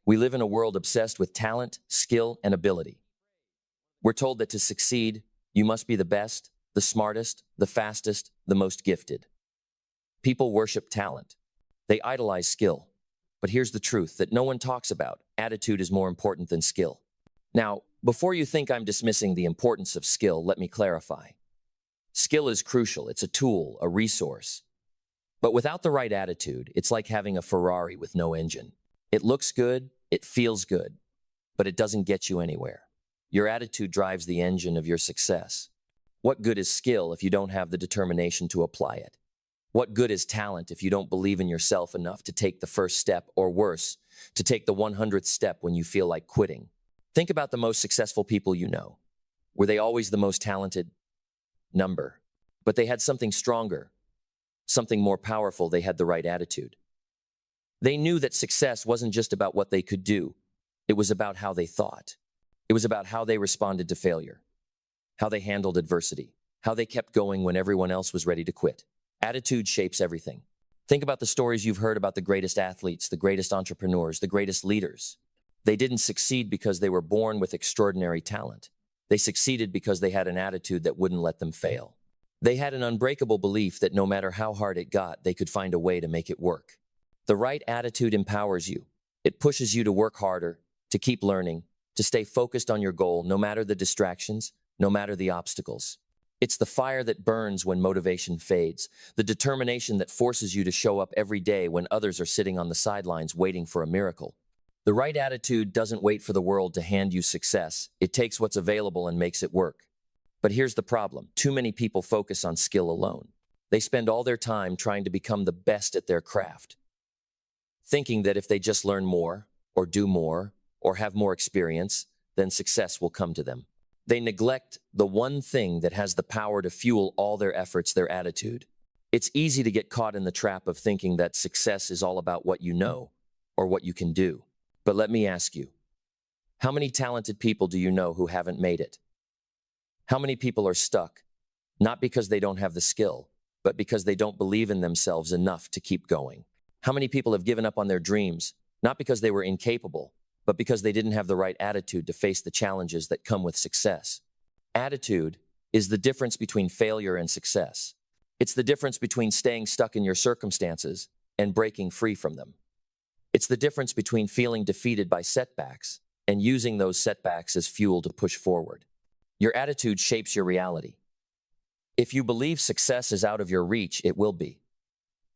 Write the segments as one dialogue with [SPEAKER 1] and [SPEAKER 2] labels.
[SPEAKER 1] We live in a world obsessed with talent, skill, and ability. We're told that to succeed, you must be the best, the smartest, the fastest, the most gifted. People worship talent. They idolize skill. But here's the truth that no one talks about. Attitude is more important than skill. Now, before you think I'm dismissing the importance of skill, let me clarify. Skill is crucial. It's a tool, a resource. But without the right attitude, it's like having a Ferrari with no engine. It looks good, it feels good, but it doesn't get you anywhere. Your attitude drives the engine of your success. What good is skill if you don't have the determination to apply it? What good is talent if you don't believe in yourself enough to take the first step, or worse, to take the 100th step when you feel like quitting? Think about the most successful people you know. Were they always the most talented? Number. But they had something stronger, something more powerful. They had the right attitude. They knew that success wasn't just about what they could do. It was about how they thought. It was about how they responded to failure, how they handled adversity, how they kept going when everyone else was ready to quit. Attitude shapes everything. Think about the stories you've heard about the greatest athletes, the greatest entrepreneurs, the greatest leaders. They didn't succeed because they were born with extraordinary talent. They succeeded because they had an attitude that wouldn't let them fail. They had an unbreakable belief that no matter how hard it got, they could find a way to make it work. The right attitude empowers you. It pushes you to work harder, to keep learning, to stay focused on your goal, no matter the distractions, no matter the obstacles. It's the fire that burns when motivation fades, the determination that forces you to show up every day when others are sitting on the sidelines waiting for a miracle. The right attitude doesn't wait for the world to hand you success. It takes what's available and makes it work. But here's the problem. Too many people focus on skill alone. They spend all their time trying to become the best at their craft, thinking that if they just learn more, or do more, or have more experience, then success will come to them. They neglect the one thing that has the power to fuel all their efforts, their attitude. It's easy to get caught in the trap of thinking that success is all about what you know or what you can do. But let me ask you, how many talented people do you know who haven't made it? How many people are stuck, not because they don't have the skill, but because they don't believe in themselves enough to keep going? How many people have given up on their dreams, not because they were incapable, but because they didn't have the right attitude to face the challenges that come with success? Attitude is the difference between failure and success. It's the difference between staying stuck in your circumstances and breaking free from them. It's the difference between feeling defeated by setbacks and using those setbacks as fuel to push forward. Your attitude shapes your reality. If you believe success is out of your reach, it will be.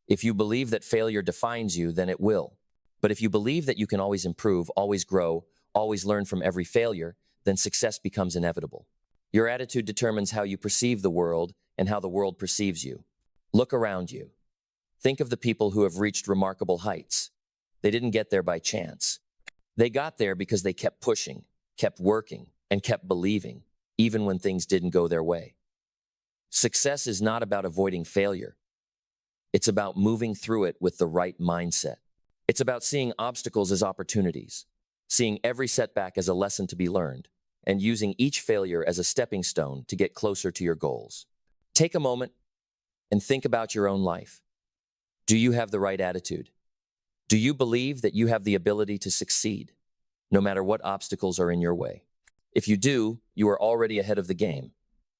[SPEAKER 1] If you believe that failure defines you, then it will. But if you believe that you can always improve, always grow, always learn from every failure, then success becomes inevitable. Your attitude determines how you perceive the world and how the world perceives you. Look around you. Think of the people who have reached remarkable heights. They didn't get there by chance. They got there because they kept pushing, kept working, and kept believing, even when things didn't go their way. Success is not about avoiding failure. It's about moving through it with the right mindset. It's about seeing obstacles as opportunities, seeing every setback as a lesson to be learned, and using each failure as a stepping stone to get closer to your goals. Take a moment and think about your own life. Do you have the right attitude? Do you believe that you have the ability to succeed, no matter what obstacles are in your way? If you do, you are already ahead of the game.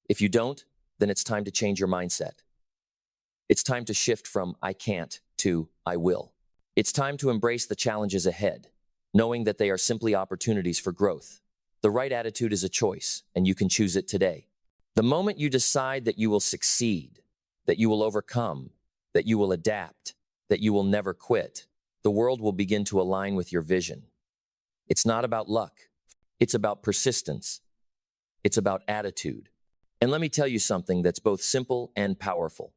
[SPEAKER 1] If you don't, then it's time to change your mindset. It's time to shift from "I can't" to "I will." It's time to embrace the challenges ahead, knowing that they are simply opportunities for growth. The right attitude is a choice, and you can choose it today. The moment you decide that you will succeed, that you will overcome, that you will adapt, that you will never quit, the world will begin to align with your vision. It's not about luck. It's about persistence. It's about attitude. And let me tell you something that's both simple and powerful.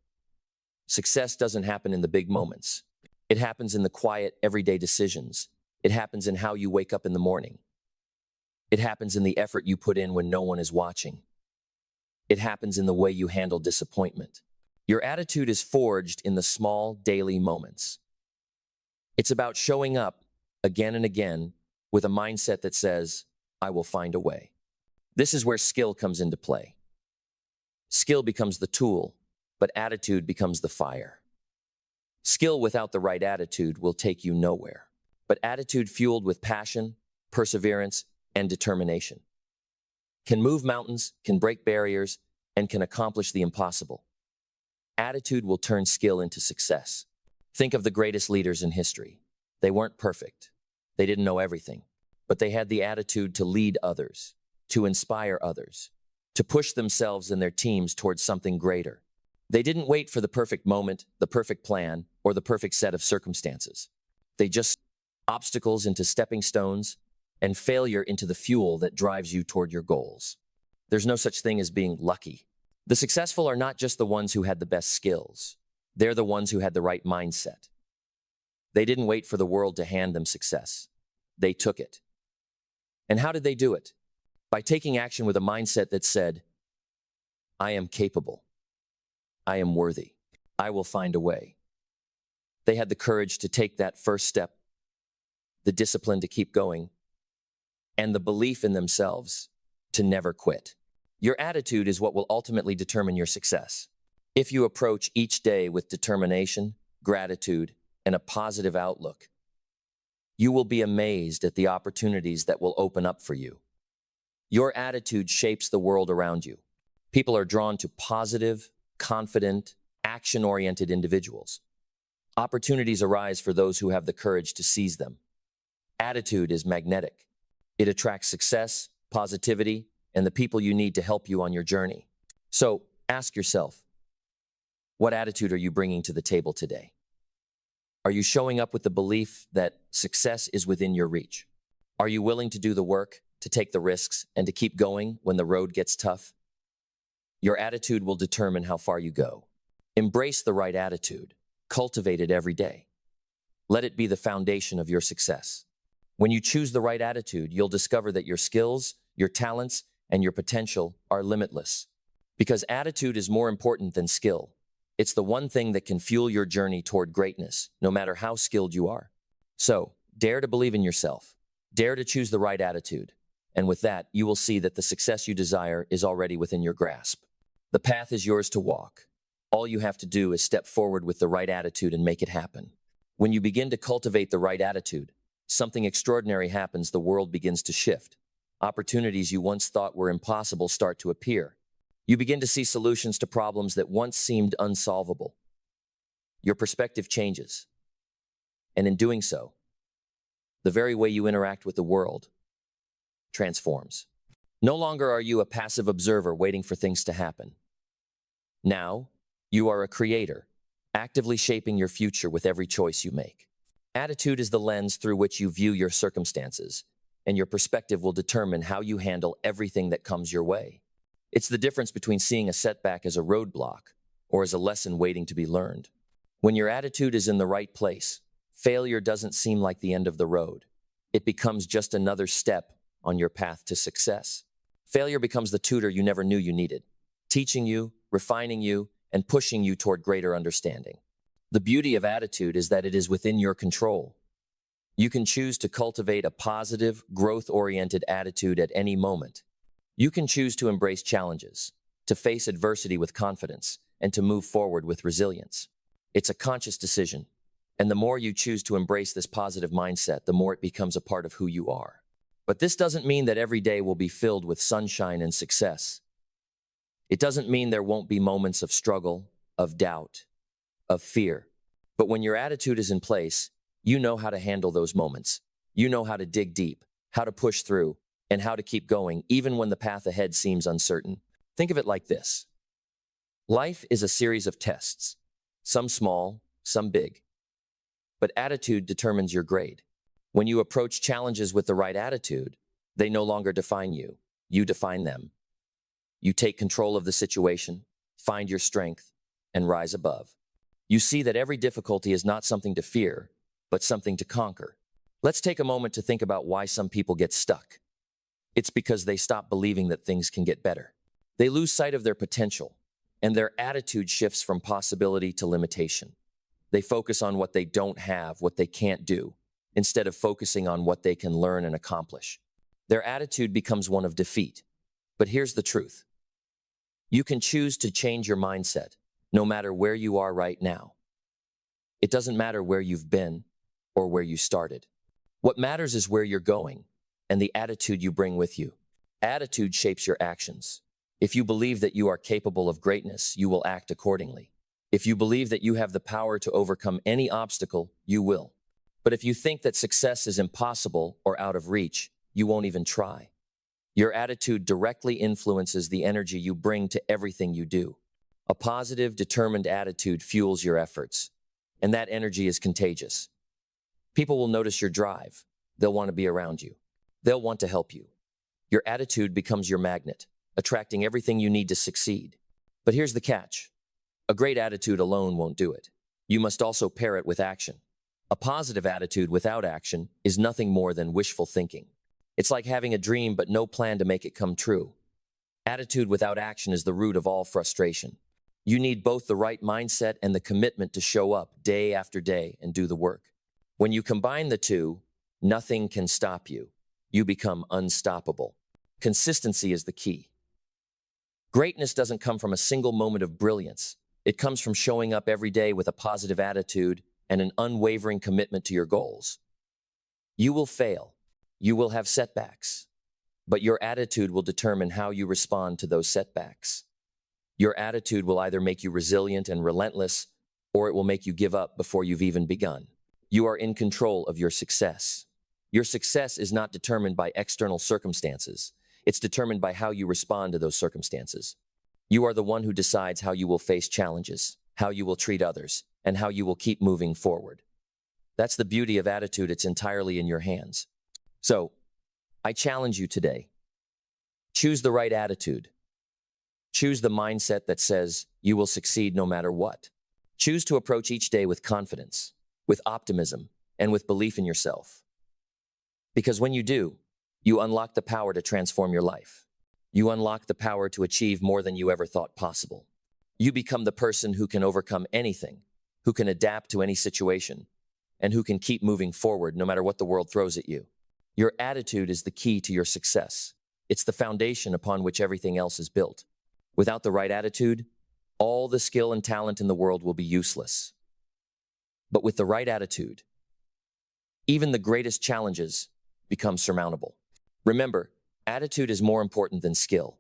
[SPEAKER 1] Success doesn't happen in the big moments. It happens in the quiet, everyday decisions. It happens in how you wake up in the morning. It happens in the effort you put in when no one is watching. It happens in the way you handle disappointment. Your attitude is forged in the small, daily moments. It's about showing up again and again with a mindset that says, "I will find a way." This is where skill comes into play. Skill becomes the tool, but attitude becomes the fire. Skill without the right attitude will take you nowhere. but attitude fueled with passion, perseverance, and determination can move mountains, can break barriers, and can accomplish the impossible. Attitude will turn skill into success. Think of the greatest leaders in history. They weren't perfect. They didn't know everything, but they had the attitude to lead others, to inspire others, to push themselves and their teams towards something greater. They didn't wait for the perfect moment, the perfect plan, or the perfect set of circumstances. They just obstacles into stepping stones and failure into the fuel that drives you toward your goals. There's no such thing as being lucky. The successful are not just the ones who had the best skills. They're the ones who had the right mindset. They didn't wait for the world to hand them success. They took it. And how did they do it? By taking action with a mindset that said, I am capable. I am worthy. I will find a way. They had the courage to take that first step, the discipline to keep going, and the belief in themselves to never quit. Your attitude is what will ultimately determine your success. If you approach each day with determination, gratitude, and a positive outlook, you will be amazed at the opportunities that will open up for you. Your attitude shapes the world around you. People are drawn to positive, confident, action-oriented individuals. Opportunities arise for those who have the courage to seize them. Attitude is magnetic. It attracts success, positivity, and the people you need to help you on your journey. So, ask yourself, what attitude are you bringing to the table today? Are you showing up with the belief that success is within your reach? Are you willing to do the work, to take the risks, and to keep going when the road gets tough? Your attitude will determine how far you go. Embrace the right attitude. Cultivate it every day. Let it be the foundation of your success. When you choose the right attitude, you'll discover that your skills, your talents, and your potential are limitless. Because attitude is more important than skill. It's the one thing that can fuel your journey toward greatness, no matter how skilled you are. So, dare to believe in yourself. Dare to choose the right attitude. And with that, you will see that the success you desire is already within your grasp. The path is yours to walk. All you have to do is step forward with the right attitude and make it happen. When you begin to cultivate the right attitude, something extraordinary happens. The world begins to shift. Opportunities you once thought were impossible start to appear. You begin to see solutions to problems that once seemed unsolvable. Your perspective changes. And in doing so, the very way you interact with the world transforms. No longer are you a passive observer waiting for things to happen. Now, you are a creator, actively shaping your future with every choice you make. Attitude is the lens through which you view your circumstances, and your perspective will determine how you handle everything that comes your way. It's the difference between seeing a setback as a roadblock or as a lesson waiting to be learned. When your attitude is in the right place, failure doesn't seem like the end of the road. It becomes just another step on your path to success. Failure becomes the tutor you never knew you needed, teaching you, refining you, and pushing you toward greater understanding. The beauty of attitude is that it is within your control. You can choose to cultivate a positive, growth-oriented attitude at any moment. You can choose to embrace challenges, to face adversity with confidence, and to move forward with resilience. It's a conscious decision, and the more you choose to embrace this positive mindset, the more it becomes a part of who you are. But this doesn't mean that every day will be filled with sunshine and success. It doesn't mean there won't be moments of struggle, of doubt, of fear. But when your attitude is in place, you know how to handle those moments. You know how to dig deep, how to push through, and how to keep going even when the path ahead seems uncertain. Think of it like this. Life is a series of tests, some small, some big. But attitude determines your grade. When you approach challenges with the right attitude, they no longer define you. You define them. You take control of the situation, find your strength, and rise above. You see that every difficulty is not something to fear, but something to conquer. Let's take a moment to think about why some people get stuck. It's because they stop believing that things can get better. They lose sight of their potential, and their attitude shifts from possibility to limitation. They focus on what they don't have, what they can't do, instead of focusing on what they can learn and accomplish. Their attitude becomes one of defeat. But here's the truth. You can choose to change your mindset, no matter where you are right now. It doesn't matter where you've been or where you started. What matters is where you're going and the attitude you bring with you. Attitude shapes your actions. If you believe that you are capable of greatness, you will act accordingly. If you believe that you have the power to overcome any obstacle, you will. But if you think that success is impossible or out of reach, you won't even try. Your attitude directly influences the energy you bring to everything you do. A positive, determined attitude fuels your efforts, and that energy is contagious. People will notice your drive. They'll want to be around you. They'll want to help you. Your attitude becomes your magnet, attracting everything you need to succeed. But here's the catch. A great attitude alone won't do it. You must also pair it with action. A positive attitude without action is nothing more than wishful thinking. It's like having a dream but no plan to make it come true. Attitude without action is the root of all frustration. You need both the right mindset and the commitment to show up day after day and do the work. When you combine the two, nothing can stop you. You become unstoppable. Consistency is the key. Greatness doesn't come from a single moment of brilliance. It comes from showing up every day with a positive attitude and an unwavering commitment to your goals. You will fail. You will have setbacks. But your attitude will determine how you respond to those setbacks. Your attitude will either make you resilient and relentless, or it will make you give up before you've even begun. You are in control of your success. Your success is not determined by external circumstances. It's determined by how you respond to those circumstances. You are the one who decides how you will face challenges, how you will treat others, and how you will keep moving forward. That's the beauty of attitude. It's entirely in your hands. So, I challenge you today. Choose the right attitude. Choose the mindset that says you will succeed no matter what. Choose to approach each day with confidence, with optimism, and with belief in yourself. Because when you do, you unlock the power to transform your life. You unlock the power to achieve more than you ever thought possible. You become the person who can overcome anything, who can adapt to any situation, and who can keep moving forward no matter what the world throws at you. Your attitude is the key to your success. It's the foundation upon which everything else is built. Without the right attitude, all the skill and talent in the world will be useless. But with the right attitude, even the greatest challenges become surmountable. Remember, attitude is more important than skill.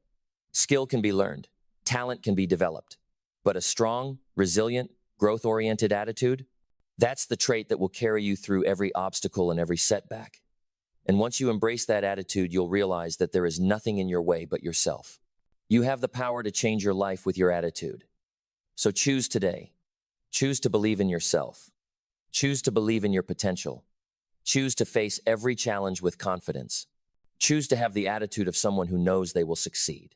[SPEAKER 1] Skill can be learned, talent can be developed, but a strong, resilient, growth-oriented attitude, that's the trait that will carry you through every obstacle and every setback. And once you embrace that attitude, you'll realize that there is nothing in your way but yourself. You have the power to change your life with your attitude. So choose today. Choose to believe in yourself. Choose to believe in your potential. Choose to face every challenge with confidence. Choose to have the attitude of someone who knows they will succeed.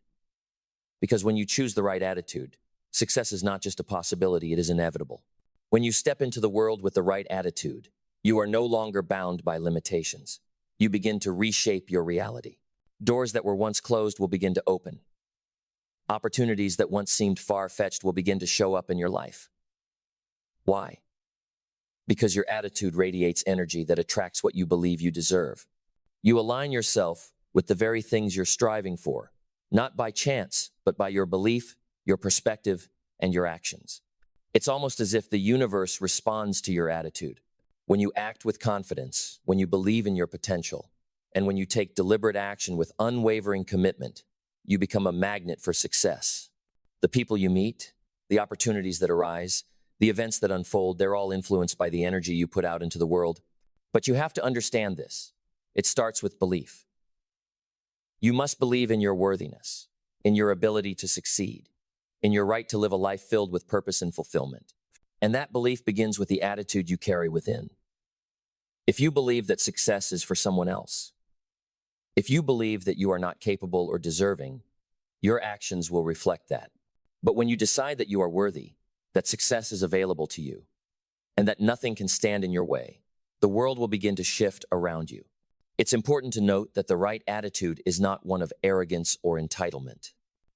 [SPEAKER 1] Because when you choose the right attitude, success is not just a possibility, it is inevitable. When you step into the world with the right attitude, you are no longer bound by limitations. You begin to reshape your reality. Doors that were once closed will begin to open. Opportunities that once seemed far-fetched will begin to show up in your life. Why? Because your attitude radiates energy that attracts what you believe you deserve. You align yourself with the very things you're striving for, not by chance, but by your belief, your perspective, and your actions. It's almost as if the universe responds to your attitude. When you act with confidence, when you believe in your potential, and when you take deliberate action with unwavering commitment, you become a magnet for success. The people you meet, the opportunities that arise, the events that unfold, they're all influenced by the energy you put out into the world. But you have to understand this. It starts with belief. You must believe in your worthiness, in your ability to succeed, in your right to live a life filled with purpose and fulfillment. And that belief begins with the attitude you carry within. If you believe that success is for someone else, if you believe that you are not capable or deserving, your actions will reflect that. But when you decide that you are worthy, that success is available to you, and that nothing can stand in your way, the world will begin to shift around you. It's important to note that the right attitude is not one of arrogance or entitlement.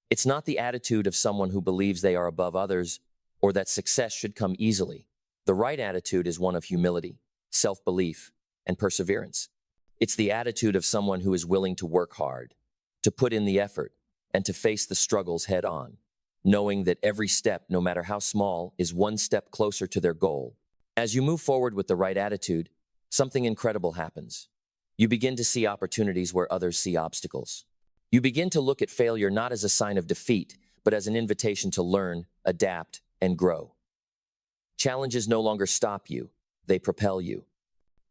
[SPEAKER 1] It's not the attitude of someone who believes they are above others or that success should come easily. The right attitude is one of humility, self-belief, and perseverance. It's the attitude of someone who is willing to work hard, to put in the effort, and to face the struggles head on, knowing that every step, no matter how small, is one step closer to their goal. As you move forward with the right attitude, something incredible happens. You begin to see opportunities where others see obstacles. You begin to look at failure not as a sign of defeat, but as an invitation to learn, adapt, and grow. Challenges no longer stop you, they propel you.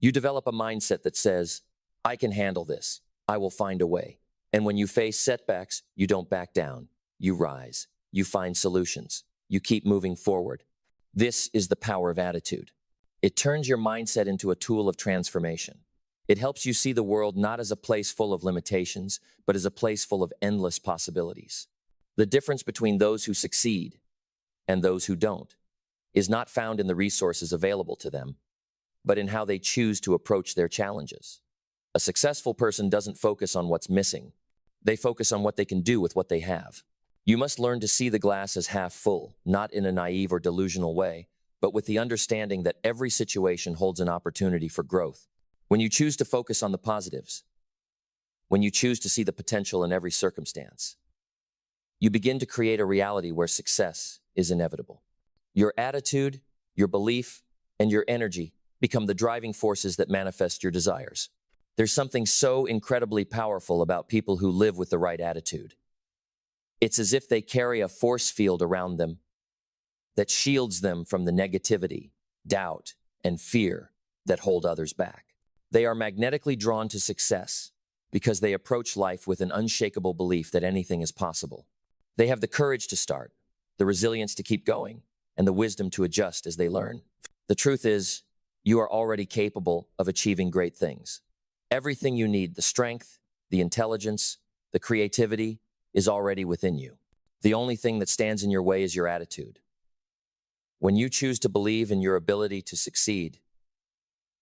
[SPEAKER 1] You develop a mindset that says, I can handle this, I will find a way. And when you face setbacks, you don't back down, you rise, you find solutions, you keep moving forward. This is the power of attitude. It turns your mindset into a tool of transformation. It helps you see the world not as a place full of limitations, but as a place full of endless possibilities. The difference between those who succeed and those who don't is not found in the resources available to them, but in how they choose to approach their challenges. A successful person doesn't focus on what's missing. They focus on what they can do with what they have. You must learn to see the glass as half full, not in a naive or delusional way, but with the understanding that every situation holds an opportunity for growth. When you choose to focus on the positives, when you choose to see the potential in every circumstance, you begin to create a reality where success is inevitable. Your attitude, your belief, and your energy become the driving forces that manifest your desires. There's something so incredibly powerful about people who live with the right attitude. It's as if they carry a force field around them that shields them from the negativity, doubt, and fear that hold others back. They are magnetically drawn to success because they approach life with an unshakable belief that anything is possible. They have the courage to start, the resilience to keep going, and the wisdom to adjust as they learn. The truth is, you are already capable of achieving great things. Everything you need, the strength, the intelligence, the creativity, is already within you. The only thing that stands in your way is your attitude. When you choose to believe in your ability to succeed,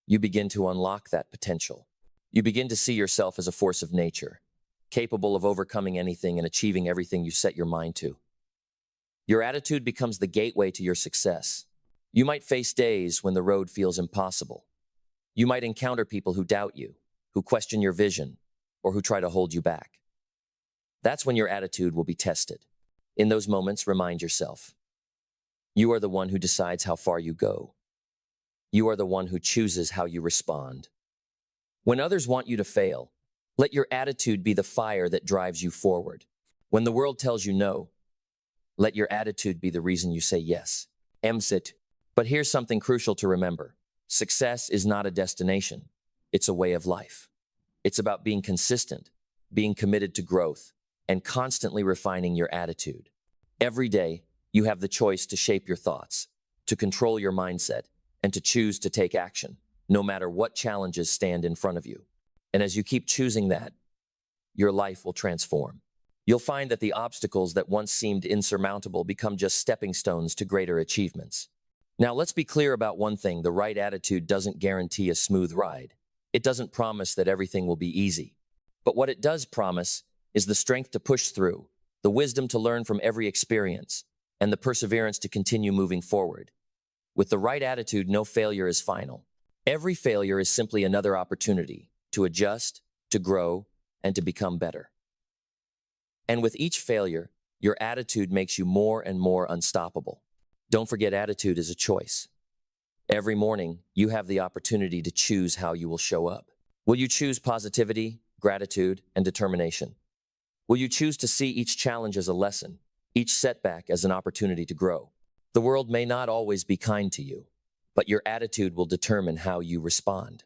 [SPEAKER 1] you begin to unlock that potential. You begin to see yourself as a force of nature, capable of overcoming anything and achieving everything you set your mind to. Your attitude becomes the gateway to your success. You might face days when the road feels impossible. You might encounter people who doubt you, who question your vision, or who try to hold you back. That's when your attitude will be tested. In those moments, remind yourself, you are the one who decides how far you go. You are the one who chooses how you respond. When others want you to fail, let your attitude be the fire that drives you forward. When the world tells you no, let your attitude be the reason you say yes. Emsit. But here's something crucial to remember. Success is not a destination. It's a way of life. It's about being consistent, being committed to growth, and constantly refining your attitude. Every day, you have the choice to shape your thoughts, to control your mindset, and to choose to take action, no matter what challenges stand in front of you. And as you keep choosing that, your life will transform. You'll find that the obstacles that once seemed insurmountable become just stepping stones to greater achievements. Now, let's be clear about one thing. The right attitude doesn't guarantee a smooth ride. It doesn't promise that everything will be easy. But what it does promise is the strength to push through, the wisdom to learn from every experience, and the perseverance to continue moving forward. With the right attitude, no failure is final. Every failure is simply another opportunity to adjust, to grow, and to become better. And with each failure, your attitude makes you more and more unstoppable. Don't forget, attitude is a choice. Every morning, you have the opportunity to choose how you will show up. Will you choose positivity, gratitude, and determination? Will you choose to see each challenge as a lesson, each setback as an opportunity to grow? The world may not always be kind to you, but your attitude will determine how you respond.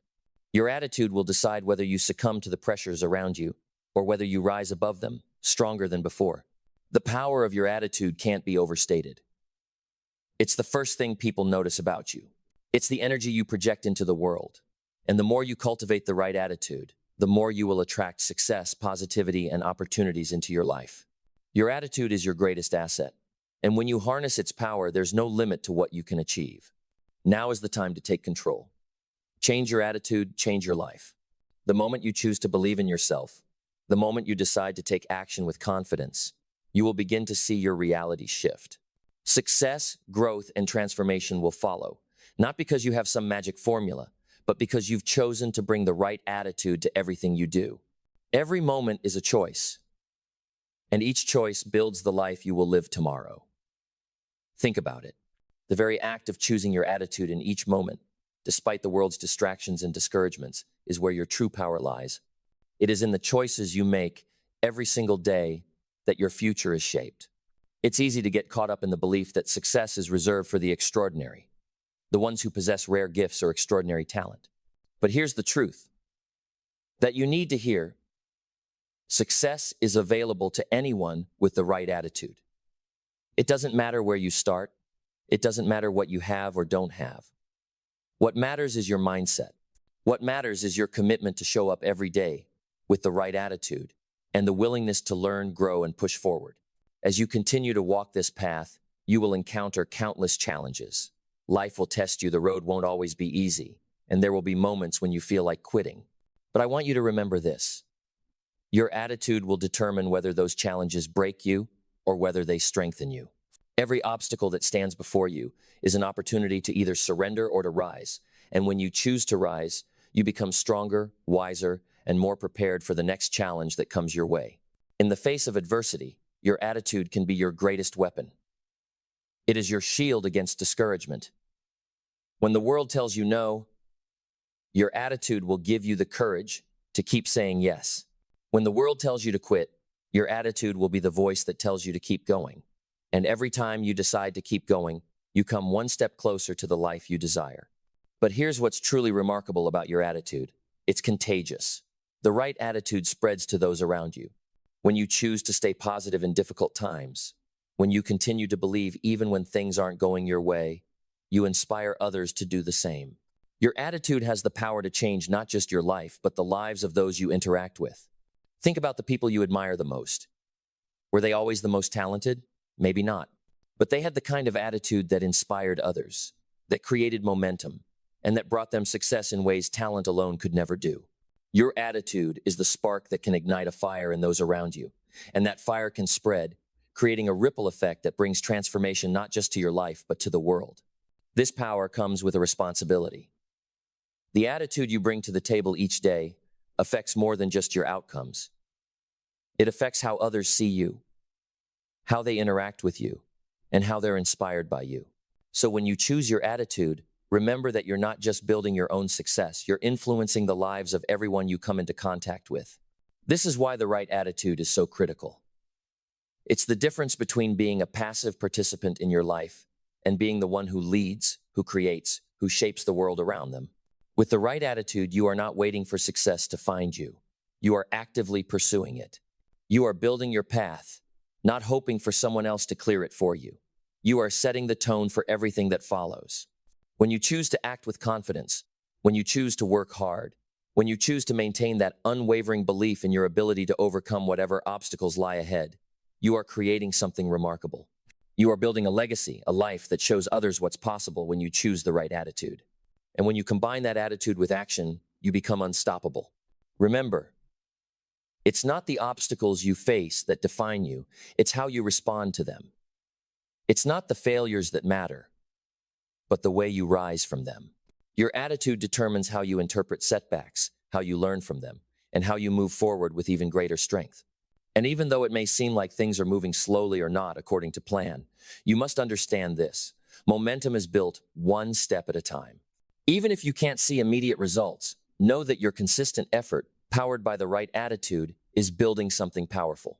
[SPEAKER 1] Your attitude will decide whether you succumb to the pressures around you or whether you rise above them, stronger than before. The power of your attitude can't be overstated. It's the first thing people notice about you. It's the energy you project into the world. And the more you cultivate the right attitude, the more you will attract success, positivity, and opportunities into your life. Your attitude is your greatest asset. And when you harness its power, there's no limit to what you can achieve. Now is the time to take control. Change your attitude, change your life. The moment you choose to believe in yourself, the moment you decide to take action with confidence, you will begin to see your reality shift. Success, growth, and transformation will follow, not because you have some magic formula, but because you've chosen to bring the right attitude to everything you do. Every moment is a choice, and each choice builds the life you will live tomorrow. Think about it. The very act of choosing your attitude in each moment despite the world's distractions and discouragements, is where your true power lies. It is in the choices you make every single day that your future is shaped. It's easy to get caught up in the belief that success is reserved for the extraordinary, the ones who possess rare gifts or extraordinary talent. But here's the truth that you need to hear. Success is available to anyone with the right attitude. It doesn't matter where you start. It doesn't matter what you have or don't have. What matters is your mindset. What matters is your commitment to show up every day with the right attitude and the willingness to learn, grow, and push forward. As you continue to walk this path, you will encounter countless challenges. Life will test you, the road won't always be easy, and there will be moments when you feel like quitting. But I want you to remember this. Your attitude will determine whether those challenges break you or whether they strengthen you. Every obstacle that stands before you is an opportunity to either surrender or to rise. And when you choose to rise, you become stronger, wiser, and more prepared for the next challenge that comes your way. In the face of adversity, your attitude can be your greatest weapon. It is your shield against discouragement. When the world tells you no, your attitude will give you the courage to keep saying yes. When the world tells you to quit, your attitude will be the voice that tells you to keep going. And every time you decide to keep going, you come one step closer to the life you desire. But here's what's truly remarkable about your attitude. It's contagious. The right attitude spreads to those around you. When you choose to stay positive in difficult times, when you continue to believe even when things aren't going your way, you inspire others to do the same. Your attitude has the power to change not just your life, but the lives of those you interact with. Think about the people you admire the most. Were they always the most talented? Maybe not. But they had the kind of attitude that inspired others, that created momentum, and that brought them success in ways talent alone could never do. Your attitude is the spark that can ignite a fire in those around you, and that fire can spread, creating a ripple effect that brings transformation not just to your life, but to the world. This power comes with a responsibility. The attitude you bring to the table each day affects more than just your outcomes. It affects how others see you, how they interact with you, and how they're inspired by you. So when you choose your attitude, remember that you're not just building your own success, you're influencing the lives of everyone you come into contact with. This is why the right attitude is so critical. It's the difference between being a passive participant in your life and being the one who leads, who creates, who shapes the world around them. With the right attitude, you are not waiting for success to find you. You are actively pursuing it. You are building your path, not hoping for someone else to clear it for you. You are setting the tone for everything that follows. When you choose to act with confidence, when you choose to work hard, when you choose to maintain that unwavering belief in your ability to overcome whatever obstacles lie ahead, you are creating something remarkable. You are building a legacy, a life that shows others what's possible when you choose the right attitude. And when you combine that attitude with action, you become unstoppable. Remember, it's not the obstacles you face that define you, it's how you respond to them. It's not the failures that matter, but the way you rise from them. Your attitude determines how you interpret setbacks, how you learn from them, and how you move forward with even greater strength. And even though it may seem like things are moving slowly or not according to plan, you must understand this. Momentum is built one step at a time. Even if you can't see immediate results, know that your consistent effort, powered by the right attitude, is building something powerful.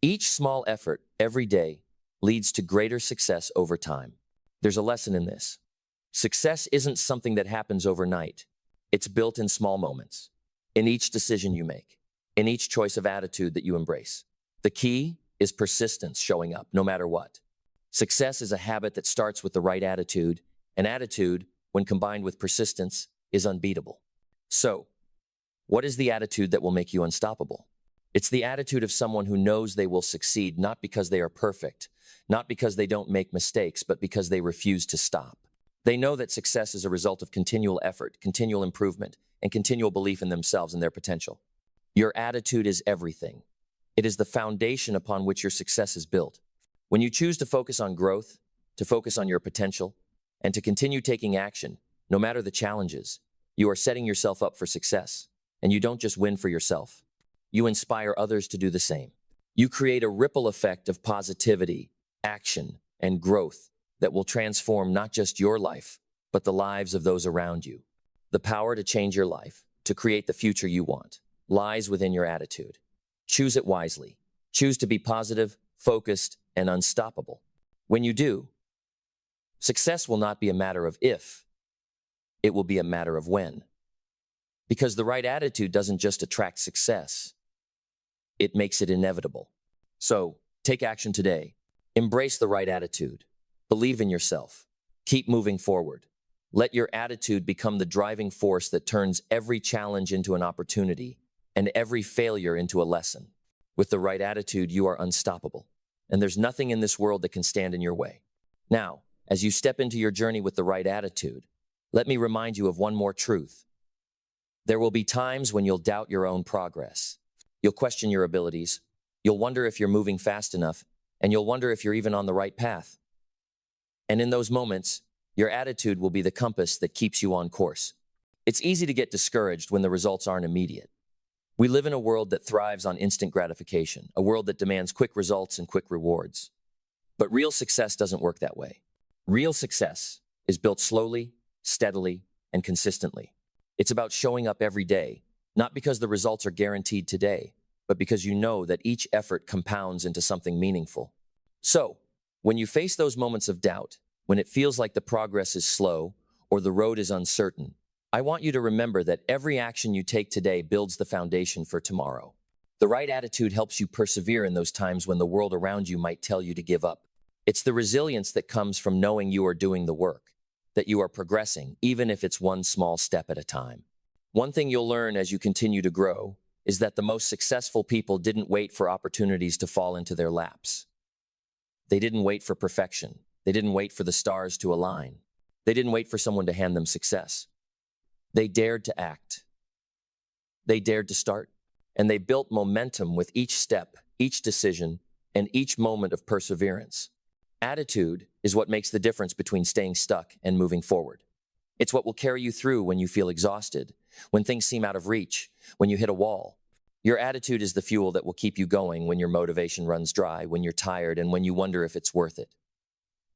[SPEAKER 1] Each small effort, every day, leads to greater success over time. There's a lesson in this. Success isn't something that happens overnight. It's built in small moments, in each decision you make, in each choice of attitude that you embrace. The key is persistence, showing up no matter what. Success is a habit that starts with the right attitude, and attitude, when combined with persistence, is unbeatable. So, what is the attitude that will make you unstoppable? It's the attitude of someone who knows they will succeed not because they are perfect, not because they don't make mistakes, but because they refuse to stop. They know that success is a result of continual effort, continual improvement, and continual belief in themselves and their potential. Your attitude is everything. It is the foundation upon which your success is built. When you choose to focus on growth, to focus on your potential, and to continue taking action, no matter the challenges, you are setting yourself up for success. And you don't just win for yourself. You inspire others to do the same. You create a ripple effect of positivity, action, and growth that will transform not just your life, but the lives of those around you. The power to change your life, to create the future you want, lies within your attitude. Choose it wisely. Choose to be positive, focused, and unstoppable. When you do, success will not be a matter of if, it will be a matter of when. Because the right attitude doesn't just attract success, it makes it inevitable. So, take action today. Embrace the right attitude. Believe in yourself. Keep moving forward. Let your attitude become the driving force that turns every challenge into an opportunity and every failure into a lesson. With the right attitude, you are unstoppable, and there's nothing in this world that can stand in your way. Now, as you step into your journey with the right attitude, let me remind you of one more truth. There will be times when you'll doubt your own progress. You'll question your abilities. You'll wonder if you're moving fast enough, and you'll wonder if you're even on the right path. And in those moments, your attitude will be the compass that keeps you on course. It's easy to get discouraged when the results aren't immediate. We live in a world that thrives on instant gratification, a world that demands quick results and quick rewards. But real success doesn't work that way. Real success is built slowly, steadily, and consistently. It's about showing up every day, not because the results are guaranteed today, but because you know that each effort compounds into something meaningful. So, when you face those moments of doubt, when it feels like the progress is slow or the road is uncertain, I want you to remember that every action you take today builds the foundation for tomorrow. The right attitude helps you persevere in those times when the world around you might tell you to give up. It's the resilience that comes from knowing you are doing the work, that you are progressing, even if it's one small step at a time. One thing you'll learn as you continue to grow is that the most successful people didn't wait for opportunities to fall into their laps. They didn't wait for perfection. They didn't wait for the stars to align. They didn't wait for someone to hand them success. They dared to act. They dared to start. And they built momentum with each step, each decision, and each moment of perseverance. Attitude is what makes the difference between staying stuck and moving forward. It's what will carry you through when you feel exhausted, when things seem out of reach, when you hit a wall. Your attitude is the fuel that will keep you going when your motivation runs dry, when you're tired, and when you wonder if it's worth it.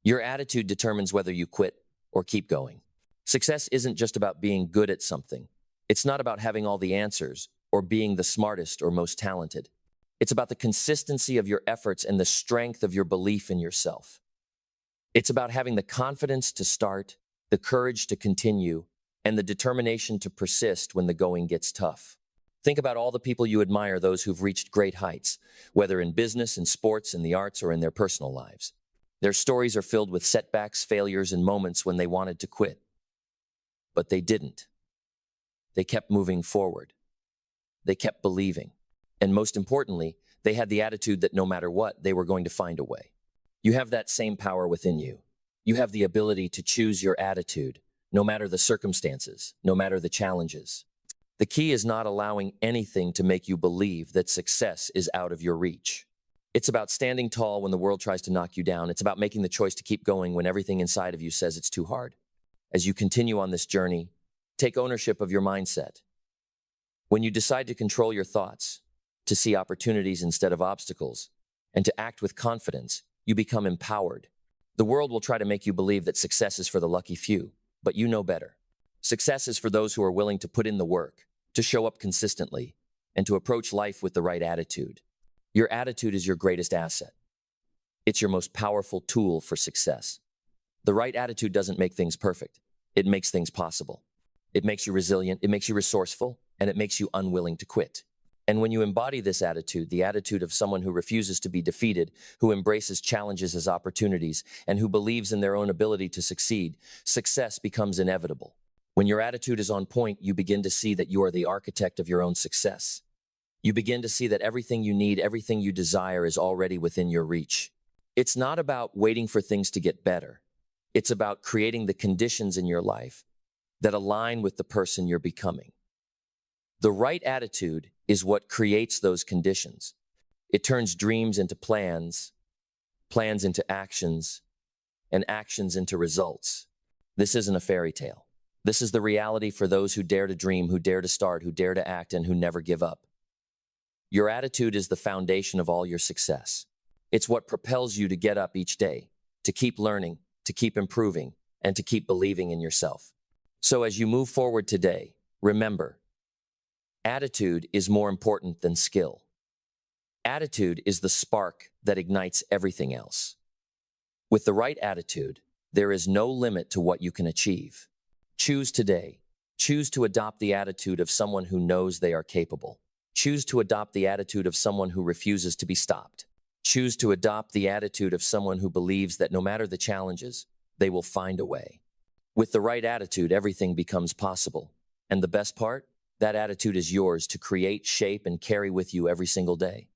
[SPEAKER 1] Your attitude determines whether you quit or keep going. Success isn't just about being good at something. It's not about having all the answers or being the smartest or most talented. It's about the consistency of your efforts and the strength of your belief in yourself. It's about having the confidence to start, the courage to continue, and the determination to persist when the going gets tough. Think about all the people you admire, those who've reached great heights, whether in business, in sports, in the arts, or in their personal lives. Their stories are filled with setbacks, failures, and moments when they wanted to quit. But they didn't. They kept moving forward. They kept believing. And most importantly, they had the attitude that no matter what, they were going to find a way. You have that same power within you. You have the ability to choose your attitude, no matter the circumstances, no matter the challenges. The key is not allowing anything to make you believe that success is out of your reach. It's about standing tall when the world tries to knock you down. It's about making the choice to keep going when everything inside of you says it's too hard. As you continue on this journey, take ownership of your mindset. When you decide to control your thoughts, to see opportunities instead of obstacles, and to act with confidence, you become empowered. The world will try to make you believe that success is for the lucky few, but you know better. Success is for those who are willing to put in the work, to show up consistently, and to approach life with the right attitude. Your attitude is your greatest asset. It's your most powerful tool for success. The right attitude doesn't make things perfect. It makes things possible. It makes you resilient, it makes you resourceful, and it makes you unwilling to quit. And when you embody this attitude, the attitude of someone who refuses to be defeated, who embraces challenges as opportunities, and who believes in their own ability to succeed, success becomes inevitable. When your attitude is on point, you begin to see that you are the architect of your own success. You begin to see that everything you need, everything you desire is already within your reach. It's not about waiting for things to get better. It's about creating the conditions in your life that align with the person you're becoming. The right attitude is what creates those conditions. It turns dreams into plans, plans into actions, and actions into results. This isn't a fairy tale. This is the reality for those who dare to dream, who dare to start, who dare to act, and who never give up. Your attitude is the foundation of all your success. It's what propels you to get up each day, to keep learning, to keep improving, and to keep believing in yourself. So as you move forward today, remember, attitude is more important than skill. Attitude is the spark that ignites everything else. With the right attitude, there is no limit to what you can achieve. Choose today. Choose to adopt the attitude of someone who knows they are capable. Choose to adopt the attitude of someone who refuses to be stopped. Choose to adopt the attitude of someone who believes that no matter the challenges, they will find a way. With the right attitude, everything becomes possible. And the best part? That attitude is yours to create, shape, and carry with you every single day.